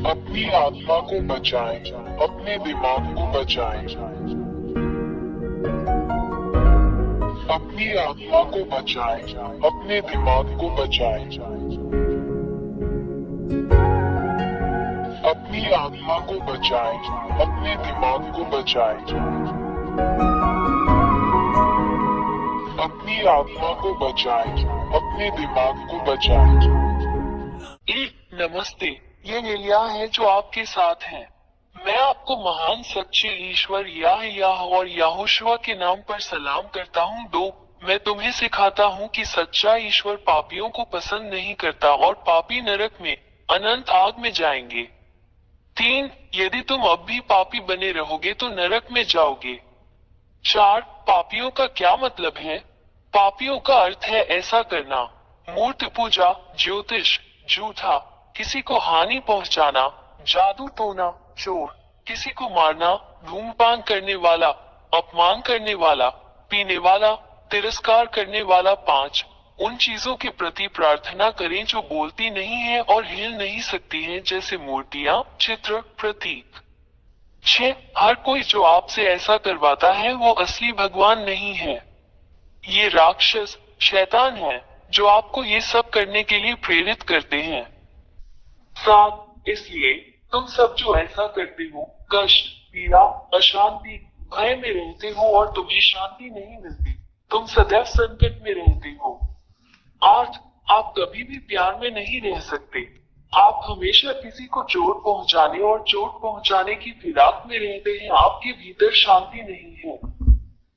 अपनी आत्मा को बचाएं, अपने दिमाग को बचाएं। अपनी आत्मा को बचाएं, अपने दिमाग को बचाएं। अपनी आत्मा को बचाएं, अपने दिमाग को बचाएं। अपनी आत्मा को बचाएं, अपने दिमाग को बचाएं। नमस्ते, ये एलिया है जो आपके साथ है। मैं आपको महान सच्चे ईश्वर याह और यहोशुआ के नाम पर सलाम करता हूँ। 2, मैं तुम्हें सिखाता हूँ कि सच्चा ईश्वर पापियों को पसंद नहीं करता और पापी नरक में अनंत आग में जाएंगे। 3, यदि तुम अब भी पापी बने रहोगे तो नरक में जाओगे। 4, पापियों का क्या मतलब है? पापियों का अर्थ है ऐसा करना: मूर्ति पूजा, ज्योतिष, झूठा, किसी को हानि पहुंचाना, जादू टोना, चोर, किसी को मारना, धूम्रपान करने वाला, अपमान करने वाला, पीने वाला, तिरस्कार करने वाला। 5, उन चीजों के प्रति प्रार्थना करें जो बोलती नहीं है और हिल नहीं सकती हैं, जैसे मूर्तियां, चित्र, प्रतीक। 6, हर कोई जो आपसे ऐसा करवाता है वो असली भगवान नहीं है। ये राक्षस, शैतान है जो आपको ये सब करने के लिए प्रेरित करते हैं। 7, इसलिए तुम सब जो ऐसा करते हो, कष्ट, पीड़ा, अशांति, भय में रहते हो और तुम्हें शांति नहीं मिलती। तुम सदैव संकट में रहते हो। 8, आप कभी भी प्यार में नहीं रह सकते। आप हमेशा किसी को चोट पहुंचाने और चोट पहुंचाने की फिराक में रहते हैं। आपके भीतर शांति नहीं है।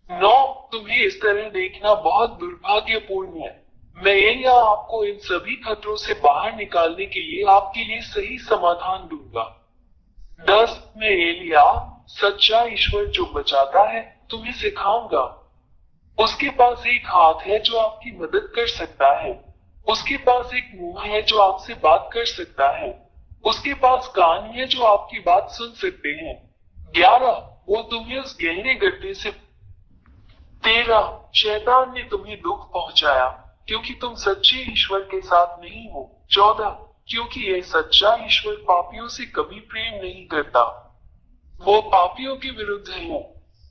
9, तुम्हें इस तरह देखना बहुत दुर्भाग्यपूर्ण है। मैं एलिया आपको इन सभी खतरों से बाहर निकालने के लिए आपके लिए सही समाधान दूंगा। 10, मैं एलिया, सच्चा ईश्वर जो बचाता है, तुम्हें सिखाऊंगा। उसके पास एक हाथ है जो आपकी मदद कर सकता है। उसके पास एक मुंह है जो आपसे बात कर सकता है। उसके पास कान है जो आपकी बात सुन सकते हैं। 11, वो तुम्हें उस गहरे गड्ढे से 13, शैतान ने तुम्हें दुख पहुंचाया क्योंकि तुम सच्चे ईश्वर के साथ नहीं हो। 14, क्योंकि यह सच्चा ईश्वर पापियों से कभी प्रेम नहीं करता, वो पापियों के विरुद्ध है।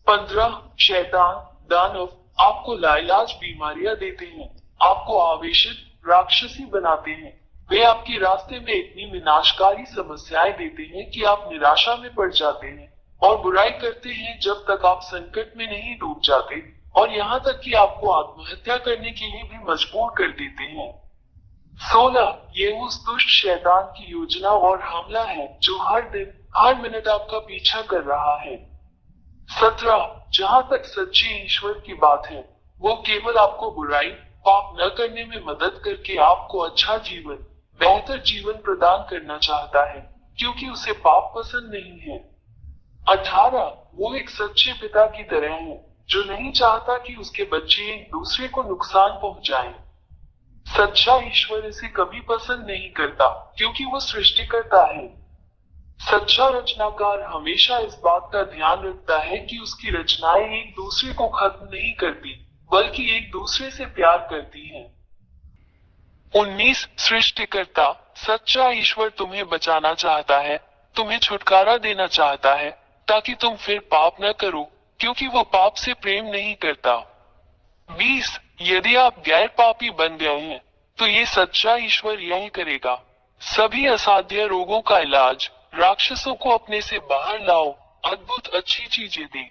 15, शैतान, दानव आपको लाइलाज बीमारियां देते हैं, आपको आवेशित, राक्षसी बनाते हैं। वे आपके रास्ते में इतनी विनाशकारी समस्याएं देते हैं कि आप निराशा में पड़ जाते हैं और बुराई करते हैं जब तक आप संकट में नहीं डूब जाते, और यहाँ तक कि आपको आत्महत्या करने के लिए भी मजबूर कर देते हैं। 16, ये उस दुष्ट शैतान की योजना और हमला है जो हर दिन, हर मिनट आपका पीछा कर रहा है। 17, जहाँ तक सच्चे ईश्वर की बात है, वो केवल आपको बुराई, पाप न करने में मदद करके आपको अच्छा जीवन, बेहतर जीवन प्रदान करना चाहता है, क्योंकि उसे पाप पसंद नहीं है। 18, वो एक सच्चे पिता की तरह है जो नहीं चाहता कि उसके बच्चे एक दूसरे को नुकसान पहुंचाएं। सच्चा ईश्वर इसे कभी पसंद नहीं करता क्योंकि वो सृष्टिकर्ता है। सच्चा रचनाकार हमेशा इस बात का ध्यान रखता है कि उसकी रचनाएं एक दूसरे को खत्म नहीं करती, बल्कि एक दूसरे से प्यार करती हैं। 19, सृष्टिकर्ता, सच्चा ईश्वर तुम्हें बचाना चाहता है, तुम्हें छुटकारा देना चाहता है ताकि तुम फिर पाप न करो, क्योंकि वो पाप से प्रेम नहीं करता। 20, यदि आप गैर पापी बन गए हैं तो ये सच्चा ईश्वर यही करेगा: सभी असाध्य रोगों का इलाज, राक्षसों को अपने से बाहर लाओ, अद्भुत अच्छी चीजें दे,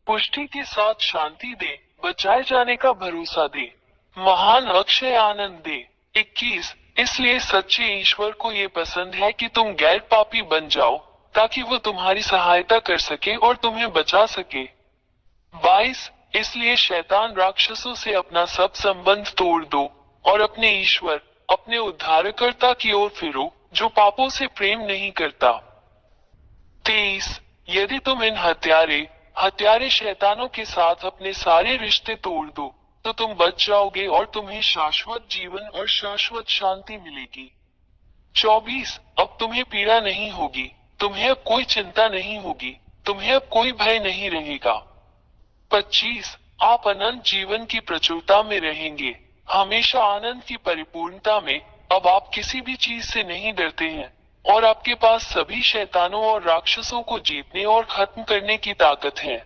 पुष्टि के साथ शांति दे, बचाए जाने का भरोसा दे, महान अक्षय आनंद दे। 21, इसलिए सच्चे ईश्वर को ये पसंद है कि तुम गैर पापी बन जाओ ताकि वो तुम्हारी सहायता कर सके और तुम्हें बचा सके। 22, इसलिए शैतान राक्षसों से अपना सब संबंध तोड़ दो और अपने ईश्वर, अपने उद्धारकर्ता की ओर फिरो जो पापों से प्रेम नहीं करता। 23, यदि तुम इन हत्यारे शैतानों के साथ अपने सारे रिश्ते तोड़ दो तो तुम बच जाओगे और तुम्हें शाश्वत जीवन और शाश्वत शांति मिलेगी। 24, अब तुम्हें पीड़ा नहीं होगी, तुम्हें अब कोई चिंता नहीं होगी, तुम्हें अब कोई भय नहीं रहेगा। 25, आप अनंत जीवन की प्रचुरता में रहेंगे, हमेशा आनंद की परिपूर्णता में। अब आप किसी भी चीज से नहीं डरते हैं और आपके पास सभी शैतानों और राक्षसों को जीतने और खत्म करने की ताकत है।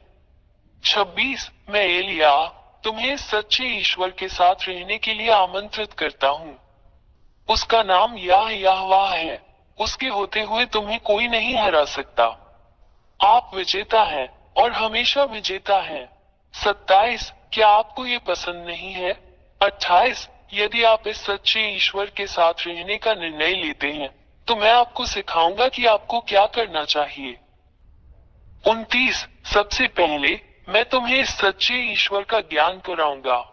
26 मैं एलिया तुम्हें सच्चे ईश्वर के साथ रहने के लिए आमंत्रित करता हूँ। उसका नाम यहोवा है। उसके होते हुए तुम्हें कोई नहीं हरा सकता। आप विजेता हैं और हमेशा विजेता हैं। 27 क्या आपको ये पसंद नहीं है? 28 यदि आप इस सच्चे ईश्वर के साथ रहने का निर्णय लेते हैं तो मैं आपको सिखाऊंगा कि आपको क्या करना चाहिए। 29 सबसे पहले मैं तुम्हें इस सच्चे ईश्वर का ज्ञान कराऊंगा।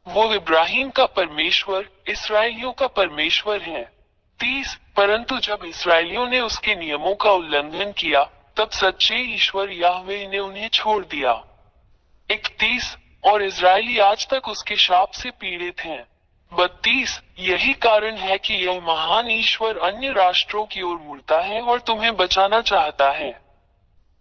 वो इब्राहिम का परमेश्वर, इसराइलियों का परमेश्वर है। 30 परंतु जब इसराइलियों ने उसके नियमों का उल्लंघन किया तब सच्चे ईश्वर याहवे ने उन्हें छोड़ दिया। 31 और इजरायली आज तक उसके शाप से पीड़ित हैं। 32 यही कारण है कि यह महान ईश्वर अन्य राष्ट्रों की ओर मुड़ता है और तुम्हें बचाना चाहता है।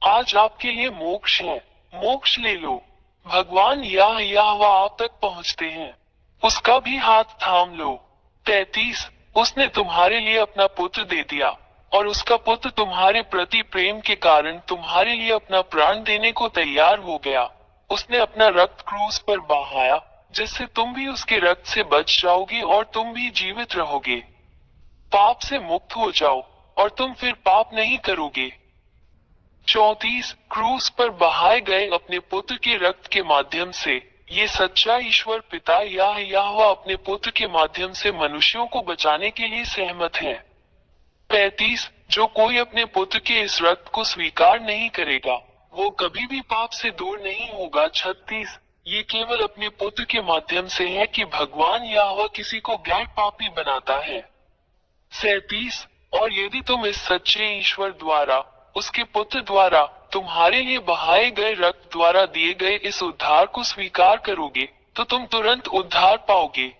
आज आपके लिए मोक्ष है, मोक्ष ले लो। भगवान यहोवा आप तक पहुंचते हैं, उसका भी हाथ थाम लो। 33 उसने तुम्हारे लिए अपना पुत्र दे दिया और उसका पुत्र तुम्हारे प्रति प्रेम के कारण तुम्हारे लिए अपना प्राण देने को तैयार हो गया। उसने अपना रक्त क्रूस पर बहाया जिससे तुम भी उसके रक्त से बच जाओगे और तुम भी जीवित रहोगे। पाप से मुक्त हो जाओ और तुम फिर पाप नहीं करोगे। 34 क्रूस पर बहाए गए अपने पुत्र के रक्त के माध्यम से ये सच्चा ईश्वर पिता यहोवा अपने पुत्र के माध्यम से मनुष्यों को बचाने के लिए सहमत है। 35 जो कोई अपने पुत्र के इस रक्त को स्वीकार नहीं करेगा वो कभी भी पाप से दूर नहीं होगा। 36 ये केवल अपने पुत्र के माध्यम से है कि भगवान यहोवा किसी को गैर पापी बनाता है। 37 और यदि तुम इस सच्चे ईश्वर द्वारा, उसके पुत्र द्वारा, तुम्हारे लिए बहाए गए रक्त द्वारा दिए गए इस उद्धार को स्वीकार करोगे तो तुम तुरंत उद्धार पाओगे।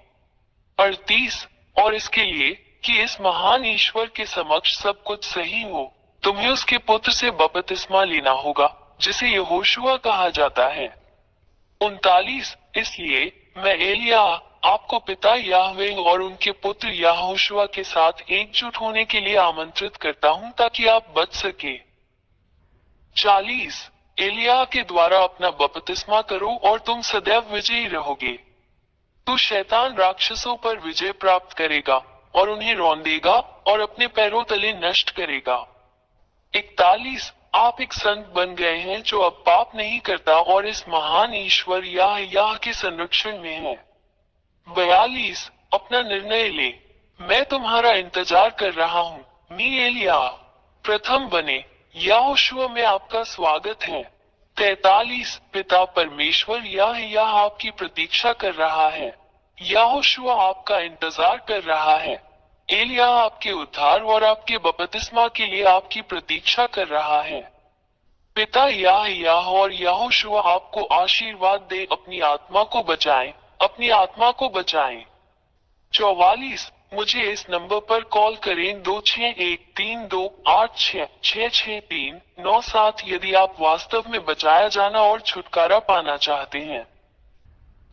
38 और इसके लिए कि इस महान ईश्वर के समक्ष सब कुछ सही हो तुम्हें उसके पुत्र से बपतिस्मा लेना होगा जिसे यहोशुआ कहा जाता है। 39 इसलिए मैं एलिया आपको पिता याहवे और उनके पुत्र यहोशुआ के साथ एकजुट होने के लिए आमंत्रित करता हूं ताकि आप बच सके। 40 एलिया के द्वारा अपना बपतिस्मा करो और तुम सदैव विजयी रहोगे। तू शैतान राक्षसों पर विजय प्राप्त करेगा और उन्हें रौंदेगा और अपने पैरों तले नष्ट करेगा। 41 आप एक संत बन गए हैं जो अब पाप नहीं करता और इस महान ईश्वर याह के संरक्षण में है। 42 अपना निर्णय ले, मैं तुम्हारा इंतजार कर रहा हूँ। मी एलिया प्रथम बने यहोशुआ में आपका स्वागत है। 43 पिता परमेश्वर याह आपकी प्रतीक्षा कर रहा है। यहोशुआ आपका इंतजार कर रहा है। एलिया आपके उद्धार और आपके बपतिस्मा के लिए आपकी प्रतीक्षा कर रहा है। पिता याह और यहोशुआ आपको आशीर्वाद दे अपनी आत्मा को बचाएं, अपनी आत्मा को बचाएं। 44 मुझे इस नंबर पर कॉल करें 261328666397 यदि आप वास्तव में बचाया जाना और छुटकारा पाना चाहते हैं।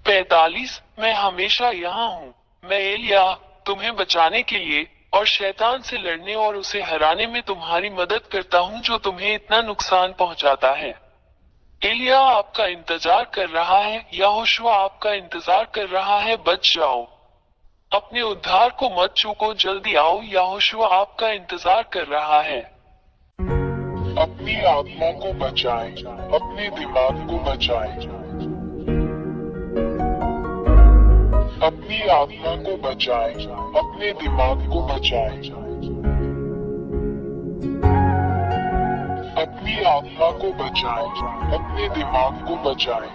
45 मैं हमेशा यहाँ हूँ। मैं एलिया तुम्हें बचाने के लिए और शैतान से लड़ने और उसे हराने में तुम्हारी मदद करता हूँ जो तुम्हें इतना नुकसान पहुँचाता है। एलिया आपका इंतजार कर रहा है, यहोशुआ आपका इंतजार कर रहा है, बच जाओ। अपने उद्धार को मत चूको, जल्दी आओ, यहोशुआ आपका इंतजार कर रहा है। अपनी आत्मा को बचाएं, अपने दिमाग को बचाएं। अपनी आत्मा को बचाएं, अपने दिमाग को बचाएं। अपनी आत्मा को बचाएं, अपने दिमाग को बचाएं।